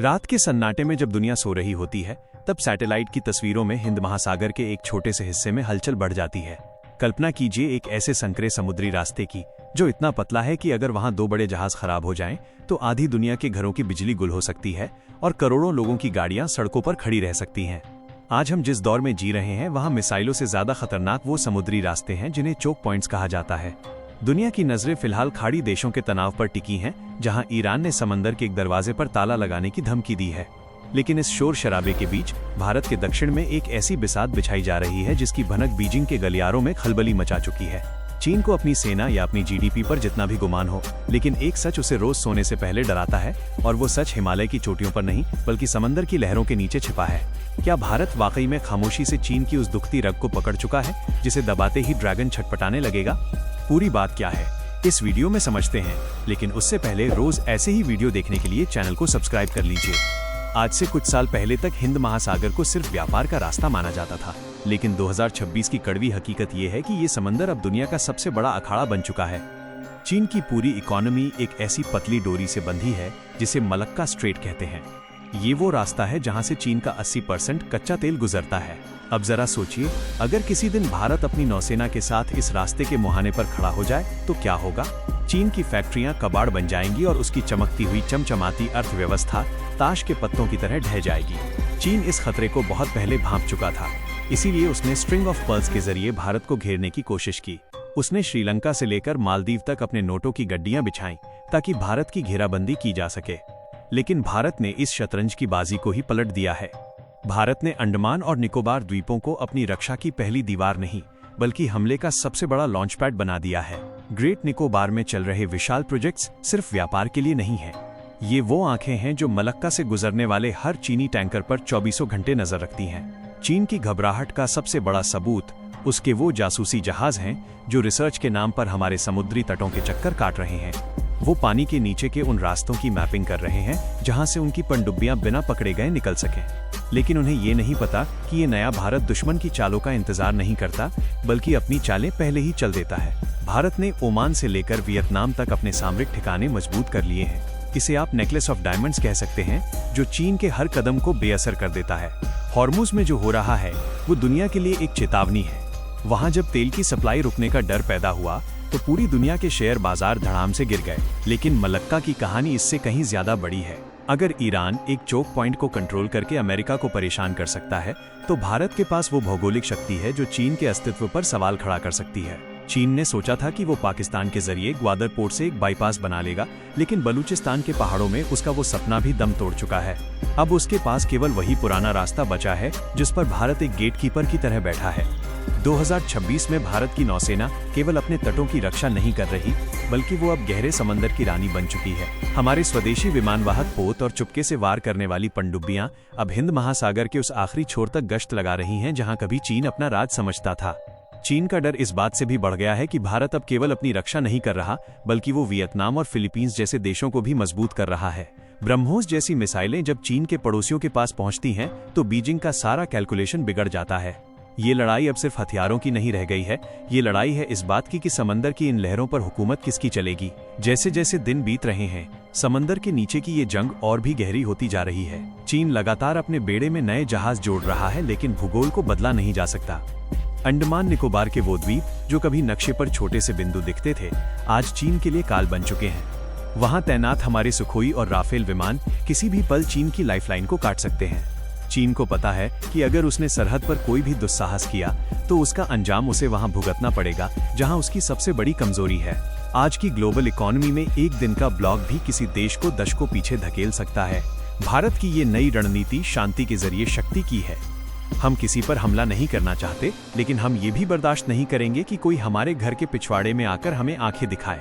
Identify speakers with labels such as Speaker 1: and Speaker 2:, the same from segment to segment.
Speaker 1: रात के सन्नाटे में जब दुनिया सो रही होती है, तब सैटेलाइट की तस्वीरों में हिंद महासागर के एक छोटे से हिस्से में हलचल बढ़ जाती है। कल्पना कीजिए एक ऐसे संकरे समुद्री रास्ते की जो इतना पतला है कि अगर वहां दो बड़े जहाज खराब हो जाएं, तो आधी दुनिया के घरों की बिजली गुल हो सकती है और करोड़ों लोगों की गाड़ियां सड़कों पर खड़ी रह सकती हैं। आज हम जिस दौर में जी रहे हैं, वहां मिसाइलों से ज्यादा खतरनाक वो समुद्री रास्ते हैं जिन्हें चोक पॉइंट्स कहा जाता है। दुनिया की नजरें फिलहाल खाड़ी देशों के तनाव पर टिकी हैं, जहां ईरान ने समंदर के एक दरवाजे पर ताला लगाने की धमकी दी है। लेकिन इस शोर शराबे के बीच भारत के दक्षिण में एक ऐसी बिसात बिछाई जा रही है जिसकी भनक बीजिंग के गलियारों में खलबली मचा चुकी है। चीन को अपनी सेना या अपनी जीडीपी पर जितना भी गुमान हो, लेकिन एक सच उसे रोज सोने से पहले डराता है, और वो सच हिमालय की चोटियों पर नहीं बल्कि समंदर की लहरों के नीचे छिपा है। क्या भारत वाकई में खामोशी से चीन की उस दुखती रग को पकड़ चुका है जिसे दबाते ही ड्रैगन छटपटाने लगेगा? पूरी बात क्या है, इस वीडियो में समझते हैं, लेकिन उससे पहले रोज ऐसे ही वीडियो देखने के लिए चैनल को सब्सक्राइब कर लीजिए। आज से कुछ साल पहले तक हिंद महासागर को सिर्फ व्यापार का रास्ता माना जाता था, लेकिन 2026 की कड़वी हकीकत ये है कि ये समंदर अब दुनिया का सबसे बड़ा अखाड़ा बन चुका है। चीन की पूरी इकोनॉमी एक ऐसी पतली डोरी से बंधी है जिसे मलक्का स्ट्रेट कहते हैं। ये वो रास्ता है जहां से चीन का 80% कच्चा तेल गुजरता है। अब जरा सोचिए, अगर किसी दिन भारत अपनी नौसेना के साथ इस रास्ते के मुहाने पर खड़ा हो जाए तो क्या होगा? चीन की फैक्ट्रियां कबाड़ बन जाएंगी और उसकी चमकती हुई चमचमाती अर्थव्यवस्था ताश के पत्तों की तरह ढह जाएगी। चीन इस खतरे को बहुत पहले भांप चुका था, इसीलिए उसने स्ट्रिंग ऑफ पर्ल्स के जरिए भारत को घेरने की कोशिश की। उसने श्रीलंका से लेकर मालदीव तक अपने नोटों की गड्डियां बिछाईं ताकि भारत की घेराबंदी की जा सके। लेकिन भारत ने इस शतरंज की बाजी को ही पलट दिया है। भारत ने अंडमान और निकोबार द्वीपों को अपनी रक्षा की पहली दीवार नहीं बल्कि हमले का सबसे बड़ा लॉन्च पैड बना दिया है। ग्रेट निकोबार में चल रहे विशाल प्रोजेक्ट्स सिर्फ व्यापार के लिए नहीं हैं। ये वो आंखें हैं जो मलक्का से गुजरने वाले हर चीनी टैंकर पर चौबीसों घंटे नजर रखती हैं। चीन की घबराहट का सबसे बड़ा सबूत उसके वो जासूसी जहाज हैं जो रिसर्च के नाम पर हमारे समुद्री तटों के चक्कर काट रहे हैं। वो पानी के नीचे के उन रास्तों की मैपिंग कर रहे हैं जहां से उनकी पनडुब्बियां बिना पकड़े गए निकल सकें। लेकिन उन्हें ये नहीं पता कि ये नया भारत दुश्मन की चालों का इंतजार नहीं करता, बल्कि अपनी चालें पहले ही चल देता है। भारत ने ओमान से लेकर वियतनाम तक अपने सामरिक ठिकाने मजबूत कर लिए हैं। इसे आप नेकलेस ऑफ डायमंड्स कह सकते हैं, जो चीन के हर कदम को बेअसर कर देता है। हॉर्मुज में जो हो रहा है वो दुनिया के लिए एक चेतावनी है। वहां जब तेल की सप्लाई रुकने का डर पैदा हुआ तो पूरी दुनिया के शेयर बाजार धड़ाम से गिर गए। लेकिन मलक्का की कहानी इससे कहीं ज्यादा बड़ी है। अगर ईरान एक चोक पॉइंट को कंट्रोल करके अमेरिका को परेशान कर सकता है, तो भारत के पास वो भौगोलिक शक्ति है जो चीन के अस्तित्व पर सवाल खड़ा कर सकती है। चीन ने सोचा था कि वो पाकिस्तान के जरिए ग्वादर पोर्ट से एक बाईपास बना लेगा, लेकिन बलूचिस्तान के पहाड़ों में उसका वो सपना भी दम तोड़ चुका है। अब उसके पास केवल वही पुराना रास्ता बचा है जिस पर भारत एक गेटकीपर की तरह बैठा है। 2026 में भारत की नौसेना केवल अपने तटों की रक्षा नहीं कर रही, बल्कि वो अब गहरे समंदर की रानी बन चुकी है। हमारे स्वदेशी विमानवाहक पोत और चुपके से वार करने वाली पनडुब्बियां अब हिंद महासागर के उस आखिरी छोर तक गश्त लगा रही हैं जहां कभी चीन अपना राज समझता था। चीन का डर इस बात से भी बढ़ गया है कि भारत अब केवल अपनी रक्षा नहीं कर रहा, बल्कि वो वियतनाम और फिलीपींस जैसे देशों को भी मजबूत कर रहा है। ब्रह्मोस जैसी मिसाइलें जब चीन के पड़ोसियों के पास पहुंचती हैं, तो बीजिंग का सारा कैलकुलेशन बिगड़ जाता है। ये लड़ाई अब सिर्फ हथियारों की नहीं रह गई है, ये लड़ाई है इस बात की कि समंदर की इन लहरों पर हुकूमत किसकी चलेगी। जैसे जैसे दिन बीत रहे हैं, समंदर के नीचे की ये जंग और भी गहरी होती जा रही है। चीन लगातार अपने बेड़े में नए जहाज जोड़ रहा है, लेकिन भूगोल को बदला नहीं जा सकता। अंडमान निकोबार के वो द्वीप जो कभी नक्शे पर छोटे से बिंदु दिखते थे, आज चीन के लिए काल बन चुके हैं। वहां तैनात हमारे सुखोई और राफेल विमान किसी भी पल चीन की लाइफलाइन को काट सकते हैं। चीन को पता है कि अगर उसने सरहद पर कोई भी दुस्साहस किया तो उसका अंजाम उसे वहां भुगतना पड़ेगा जहां उसकी सबसे बड़ी कमजोरी है। आज की ग्लोबल इकोनॉमी में एक दिन का ब्लॉक भी किसी देश को दशकों पीछे धकेल सकता है। भारत की ये नई रणनीति शांति के जरिए शक्ति की है। हम किसी पर हमला नहीं करना चाहते, लेकिन हम ये भी बर्दाश्त नहीं करेंगे कि कोई हमारे घर के पिछवाड़े में आकर हमें आंखें दिखाए।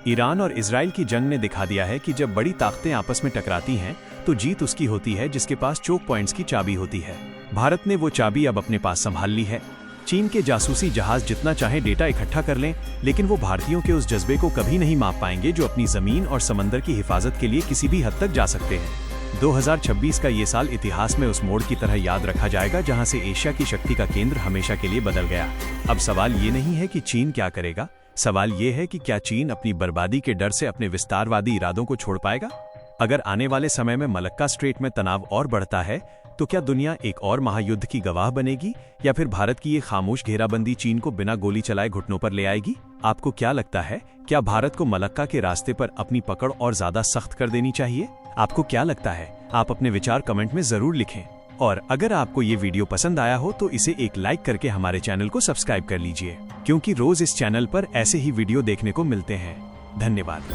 Speaker 1: ईरान और इजराइल की जंग ने दिखा दिया है कि जब बड़ी ताकतें आपस में टकराती हैं, तो जीत उसकी होती है जिसके पास चोक पॉइंट्स की चाबी होती है। भारत ने वो चाबी अब अपने पास संभाल ली है। चीन के जासूसी जहाज जितना चाहे डेटा इकट्ठा कर लें, लेकिन वो भारतीयों के उस जज्बे को कभी नहीं माप पाएंगे जो अपनी जमीन और समंदर की हिफाजत के लिए किसी भी हद तक जा सकते हैं। 2026 का ये साल इतिहास में उस मोड़ की तरह याद रखा जाएगा जहां से एशिया की शक्ति का केंद्र हमेशा के लिए बदल गया। अब सवाल ये नहीं है कि चीन क्या करेगा, सवाल ये है कि क्या चीन अपनी बर्बादी के डर से अपने विस्तारवादी इरादों को छोड़ पाएगा। अगर आने वाले समय में मलक्का स्ट्रेट में तनाव और बढ़ता है तो क्या दुनिया एक और महायुद्ध की गवाह बनेगी, या फिर भारत की ये खामोश घेराबंदी चीन को बिना गोली चलाए घुटनों पर ले आएगी? आपको क्या लगता है, क्या भारत को मलक्का के रास्ते पर अपनी पकड़ और ज्यादा सख्त कर देनी चाहिए? आपको क्या लगता है? आप अपने विचार कमेंट में जरूर लिखें। और अगर आपको ये वीडियो पसंद आया हो तो इसे एक लाइक करके हमारे चैनल को सब्सक्राइब कर लीजिए, क्योंकि रोज इस चैनल पर ऐसे ही वीडियो देखने को मिलते हैं। धन्यवाद।